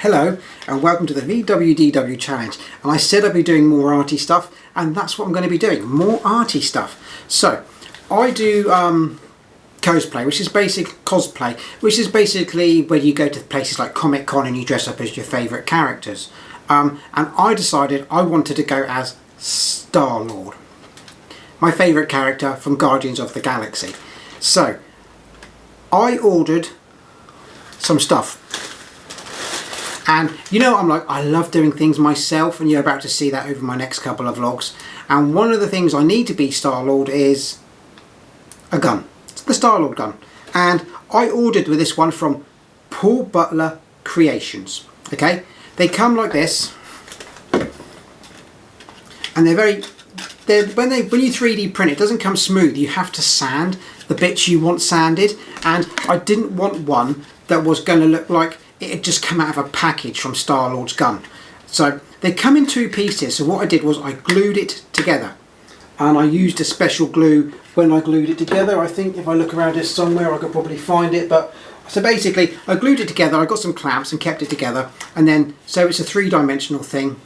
Hello and welcome to the VWDW challenge, and I said I'd be doing more arty stuff, and that's what I'm going to be doing, more arty stuff. So I do cosplay, which is cosplay, which is basically where you go to places like Comic Con and you dress up as your favourite characters. And I decided I wanted to go as Starlord, my favourite character from Guardians of the Galaxy. So I ordered some stuff. And you know, I love doing things myself, and you're about to see that over my next couple of vlogs. And one of the things I need to be Starlord is a gun. It's the Starlord gun. And I ordered with this one from Paul Butler Creations. Okay? They come like this. And when you 3D print, it doesn't come smooth. You have to sand the bits you want sanded. And I didn't want one that was going to look like it had just come out of a package from Starlord's gun. So they come in two pieces. So what I did was I glued it together, and I used a special glue when I glued it together. I think if I look around it somewhere I could probably find it, but so basically I glued it together. I got some clamps and kept it together, and then so it's a three-dimensional thing,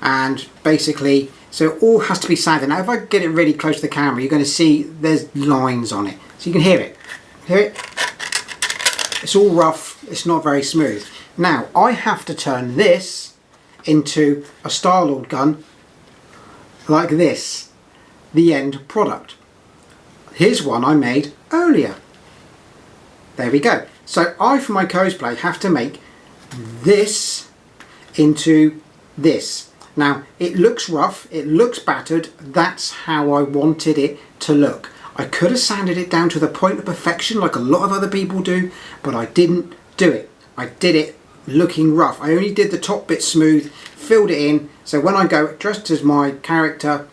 and basically so it all has to be sanded. Now if I get it really close to the camera, you're going to see there's lines on it, so you can hear it. Hear it? It's all rough, it's not very smooth. Now I have to turn this into a Starlord gun like this, the end product. Here's one I made earlier. There we go. So I, for my cosplay, have to make this into this. Now it looks rough, it looks battered, that's how I wanted it to look. I could have sanded it down to the point of perfection like a lot of other people do, but I didn't do it. I did it looking rough. I only did the top bit smooth, filled it in, so when I go dressed as my character,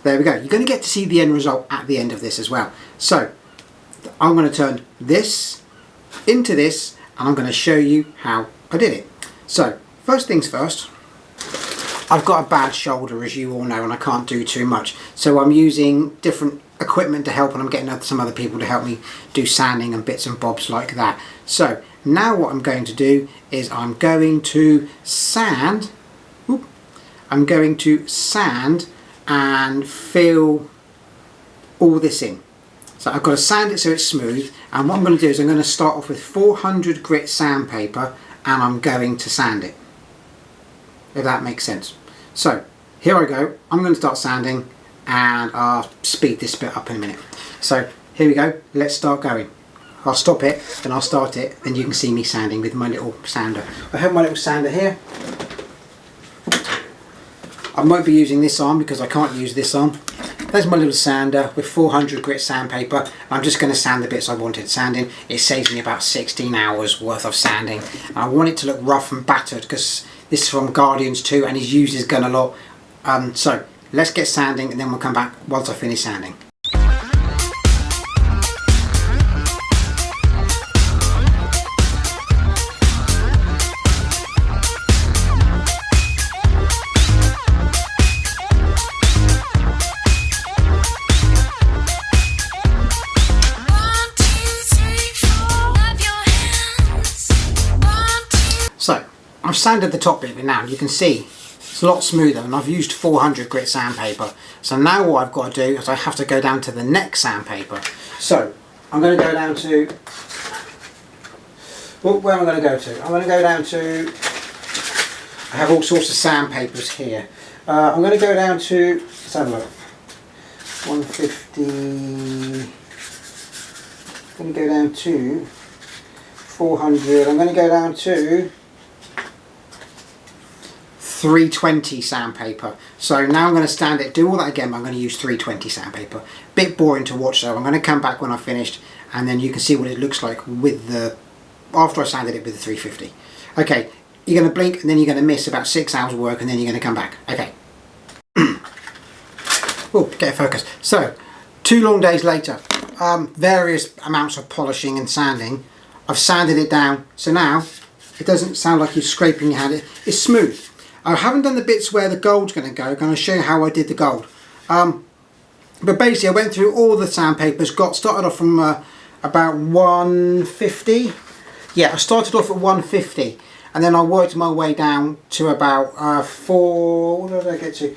there we go. You're going to get to see the end result at the end of this as well. So I'm going to turn this into this, and I'm going to show you how I did it. So first things first, I've got a bad shoulder, as you all know, and I can't do too much, so I'm using different equipment to help, and I'm getting some other people to help me do sanding and bits and bobs like that. So now what I'm going to do is I'm going to sand and fill all this in. So I've got to sand it so it's smooth, and what I'm going to do is I'm going to start off with 400 grit sandpaper, and I'm going to sand it, if that makes sense. So here I go, I'm going to start sanding, and I'll speed this bit up in a minute. So here we go, let's start going. I'll stop it, then I'll start it, then you can see me sanding with my little sander. I have my little sander here. I won't be using this arm because I can't use this arm. There's my little sander with 400 grit sandpaper. I'm just going to sand the bits I wanted sanding. It saves me about 16 hours worth of sanding. I want it to look rough and battered because this is from Guardians 2 and he's used his gun a lot. So let's get sanding, and then we'll come back once I finish sanding. So I've sanded the top bit of it now. You can see it's a lot smoother, and I've used 400 grit sandpaper. So now what I've got to do is I have to go down to the next sandpaper. So I'm going to go down to, where am I going to go to? I'm going to go down to, I have all sorts of sandpapers here. I'm going to go down to, let's have a look, 150, I'm going to go down to 400, I'm going to go down to 320 sandpaper. So now I'm going to stand it, do all that again, but I'm going to use 320 sandpaper. Bit boring to watch, so I'm going to come back when I've finished, and then you can see what it looks like with the, after I sanded it with the 350. Okay, you're going to blink and then you're going to miss about 6 hours work, and then you're going to come back. Okay. Oh, get it focused. So 2 long days later, various amounts of polishing and sanding. I've sanded it down, so now it doesn't sound like you're scraping your hand. It's smooth. I haven't done the bits where the gold's going to go. I'm going to show you how I did the gold. But basically I went through all the sandpapers, started off from about 150. Yeah, I started off at 150, and then I worked my way down to about 4, what did I get to?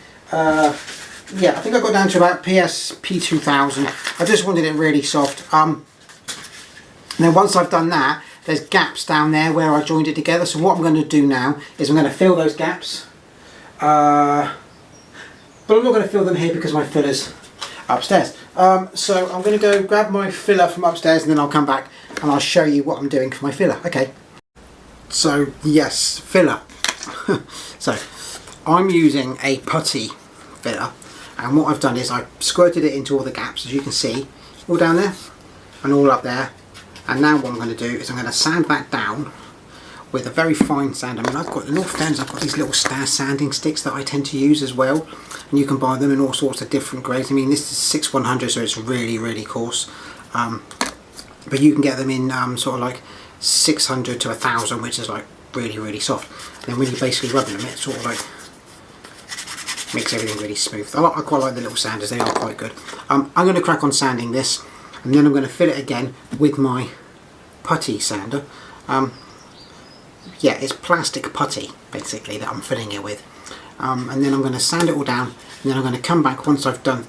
Yeah, I think I got down to about PSP 2000. I just wanted it really soft. Now once I've done that, there's gaps down there where I joined it together. So what I'm going to do now is I'm going to fill those gaps. But I'm not going to fill them here because my filler's upstairs. So I'm going to go grab my filler from upstairs and then I'll come back and I'll show you what I'm doing for my filler. Okay. So yes, filler. So I'm using a putty filler, and what I've done is I've squirted it into all the gaps, as you can see, all down there and all up there. And now what I'm going to do is I'm going to sand that down with a very fine sand. I mean, I've got, in all fairness, I've got these little star sanding sticks that I tend to use as well, and you can buy them in all sorts of different grades. I mean, this is 6100, so it's really, really coarse, but you can get them in sort of like 600 to 1000, which is like really, really soft. And then when you basically rub them, it sort of like makes everything really smooth. I quite like the little sanders, they are quite good. I'm going to crack on sanding this, and then I'm going to fill it again with my putty sander. Yeah, it's plastic putty basically that I'm filling it with, and then I'm going to sand it all down, and then I'm going to come back once I've done.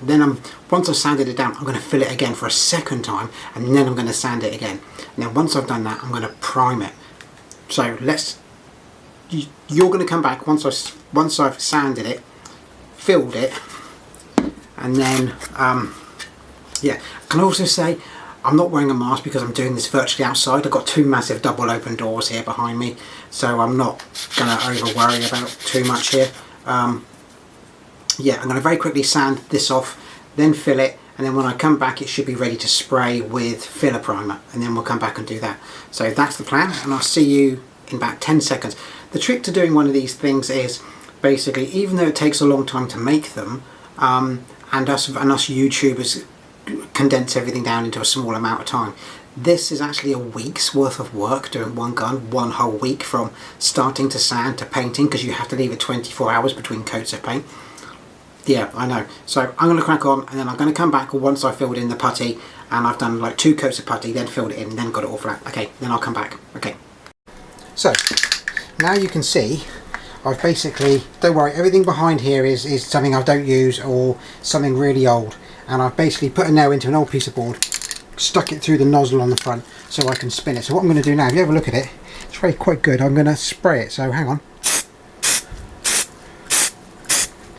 Once I've sanded it down, I'm going to fill it again for a second time, and then I'm going to sand it again. And then once I've done that, I'm going to prime it. So you're going to come back once I've sanded it, filled it, and then yeah. I can also say I'm not wearing a mask because I'm doing this virtually outside. I've got 2 massive double open doors here behind me, so I'm not going to over worry about too much here. Yeah, I'm going to very quickly sand this off, then fill it, and then when I come back it should be ready to spray with filler primer, and then we'll come back and do that. So that's the plan, and I'll see you in about 10 seconds. The trick to doing one of these things is basically, even though it takes a long time to make them, and us YouTubers condense everything down into a small amount of time, this is actually a week's worth of work doing one gun, one whole week from starting to sand to painting, because you have to leave it 24 hours between coats of paint. Yeah, I know. So I'm going to crack on, and then I'm going to come back once I've filled in the putty, and I've done like 2 coats of putty, then filled it in, then got it all flat. Okay, then I'll come back. Okay. So now you can see I've basically, don't worry, everything behind here is something I don't use or something really old, and I've basically put a nail into an old piece of board, stuck it through the nozzle on the front so I can spin it. So what I'm going to do now, if you have a look at it, it's really quite good. I'm going to spray it, so hang on.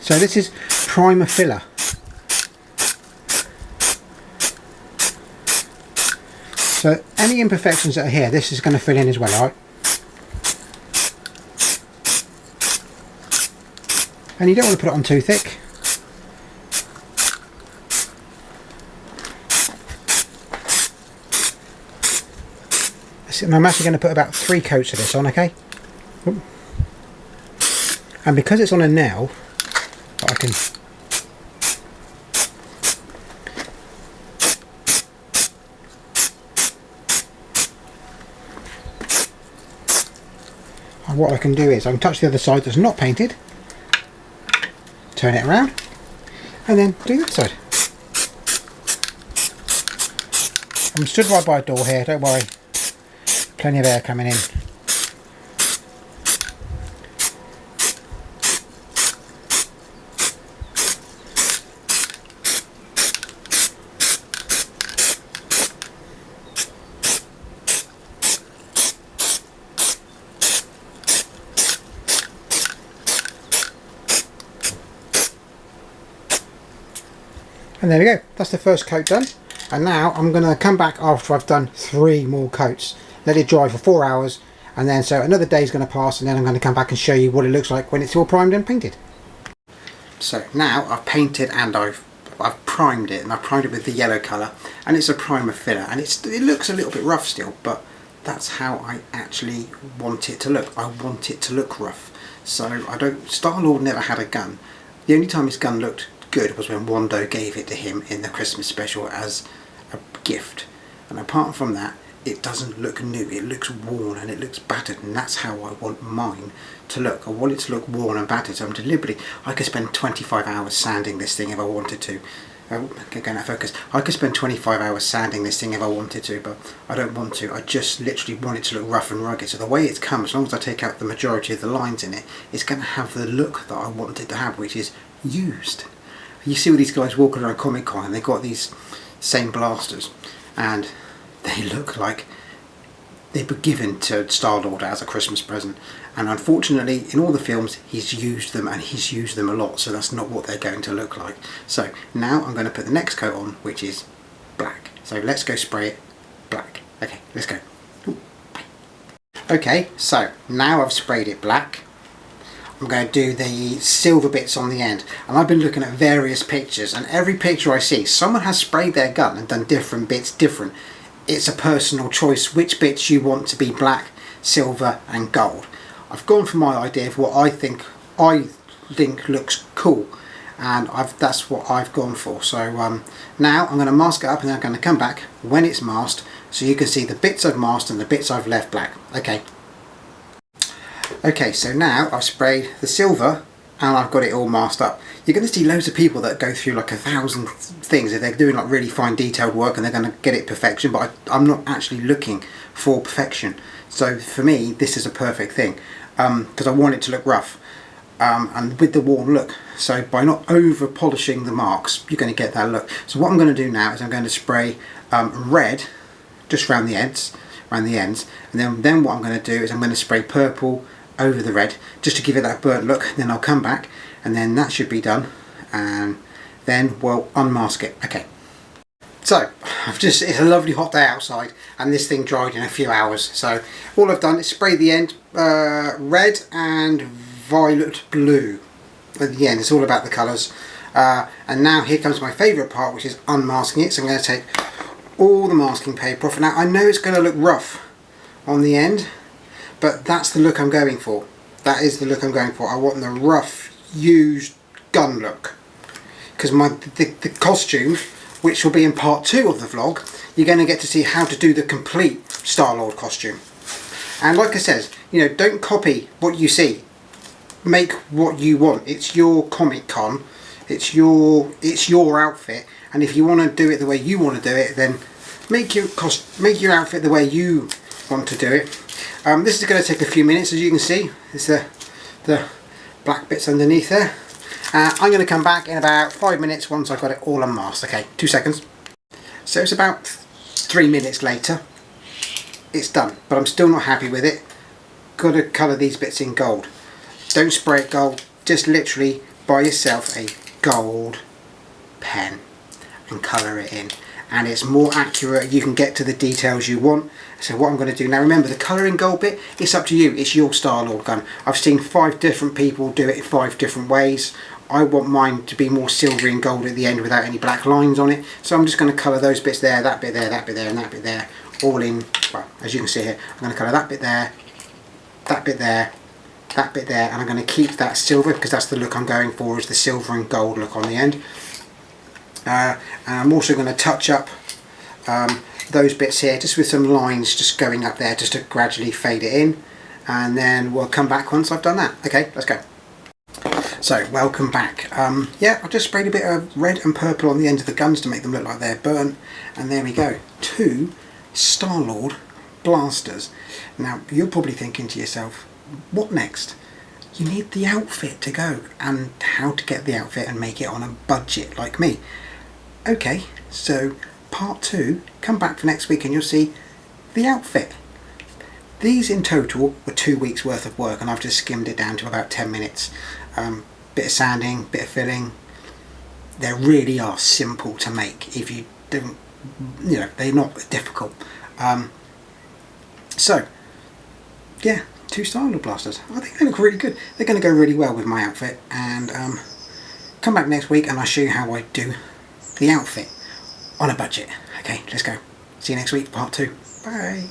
So this is primer filler. So any imperfections that are here, this is going to fill in as well, alright? And you don't want to put it on too thick. And I'm actually going to put about 3 coats of this on, okay? And because it's on a nail, I can what I can do is I can touch the other side that's not painted, turn it around, and then do the other side. I'm stood right by a door here, don't worry. Plenty of air coming in. And there we go, that's the first coat done. And now I'm going to come back after I've done 3 more coats, let it dry for 4 hours, and then so another day is going to pass, and then I'm going to come back and show you what it looks like when it's all primed and painted. So now I've painted and I've primed it, and I've primed it with the yellow colour, and it's a primer filler, and it looks a little bit rough still, but that's how I actually want it to look. I want it to look rough. So Starlord never had a gun. The only time his gun looked good was when Wando gave it to him in the Christmas special as a gift, and apart from that it doesn't look new. It looks worn and it looks battered, and that's how I want mine to look. I want it to look worn and battered, so I'm deliberately, I could spend 25 hours sanding this thing if I wanted to, Oh, going out of focus. I could spend 25 hours sanding this thing if I wanted to, but I don't want to. I just literally want it to look rough and rugged. So the way it's come, as long as I take out the majority of the lines in it, it's going to have the look that I want it to have, which is used. You see all these guys walking around Comic Con and they've got these same blasters, and they look like they were given to Starlord as a Christmas present, and unfortunately in all the films he's used them, and he's used them a lot, so that's not what they're going to look like. So now I'm going to put the next coat on, which is black. So let's go spray it black. Okay, let's go. Ooh, bye. Okay, so now I've sprayed it black. I'm going to do the silver bits on the end, and I've been looking at various pictures, and every picture I see someone has sprayed their gun and done different bits different. It's a personal choice which bits you want to be black, silver and gold. I've gone for my idea of what I think looks cool, and that's what I've gone for. So now I'm going to mask it up, and then I'm going to come back when it's masked so you can see the bits I've masked and the bits I've left black. Okay, so now I've sprayed the silver and I've got it all masked up. You're going to see loads of people that go through like 1,000 things if they're doing like really fine detailed work, and they're going to get it perfection, but I'm not actually looking for perfection. So for me this is a perfect thing, because I want it to look rough and with the worn look. So by not over polishing the marks, you're going to get that look. So what I'm going to do now is I'm going to spray red just around the ends, and then what I'm going to do is I'm going to spray purple over the red just to give it that burnt look. Then I'll come back and then that should be done, and then we'll unmask it. Okay, so it's a lovely hot day outside and this thing dried in a few hours. So all I've done is spray the end red and violet blue at the end. It's all about the colours, and now here comes my favourite part, which is unmasking it. So I'm going to take all the masking paper off. Now I know it's going to look rough on the end, but that's the look I'm going for. That is the look I'm going for. I want the rough, used gun look. Because the costume, which will be in part 2 of the vlog, you're going to get to see how to do the complete Starlord costume. And like I said, you know, don't copy what you see. Make what you want. It's your Comic Con. It's your outfit. And if you want to do it the way you want to do it, then make your outfit the way you want to do it. This is going to take a few minutes, as you can see. It's the black bits underneath there. I'm going to come back in about 5 minutes once I've got it all unmasked. Okay, 2 seconds. So it's about 3 minutes later. It's done, but I'm still not happy with it. Got to colour these bits in gold. Don't spray it gold. Just literally buy yourself a gold pen and colour it in, and it's more accurate. You can get to the details you want. So what I'm going to do now, remember the colouring gold bit, it's up to you. It's your Starlord gun. I've seen 5 different people do it in 5 different ways. I want mine to be more silvery and gold at the end without any black lines on it. So I'm just going to colour those bits there, that bit there, that bit there and that bit there, all in, well, as you can see here. I'm going to colour that bit there, that bit there, that bit there, and I'm going to keep that silver because that's the look I'm going for, is the silver and gold look on the end. And I'm also going to touch up those bits here just with some lines just going up there just to gradually fade it in, and then we'll come back once I've done that. Okay, let's go. So welcome back. Yeah, I've just sprayed a bit of red and purple on the ends of the guns to make them look like they're burnt, and there we go, 2 Starlord blasters. Now you're probably thinking to yourself, what next? You need the outfit to go, and how to get the outfit and make it on a budget like me. Okay, so part 2, come back for next week and you'll see the outfit. These in total were 2 weeks worth of work, and I've just skimmed it down to about 10 minutes. Bit of sanding, bit of filling. They really are simple to make if you don't, you know, they're not difficult. So yeah, 2 Starlord blasters. I think they look really good. They're going to go really well with my outfit, and come back next week and I'll show you how I do the outfit on a budget. Okay, let's go. See you next week, part 2. Bye.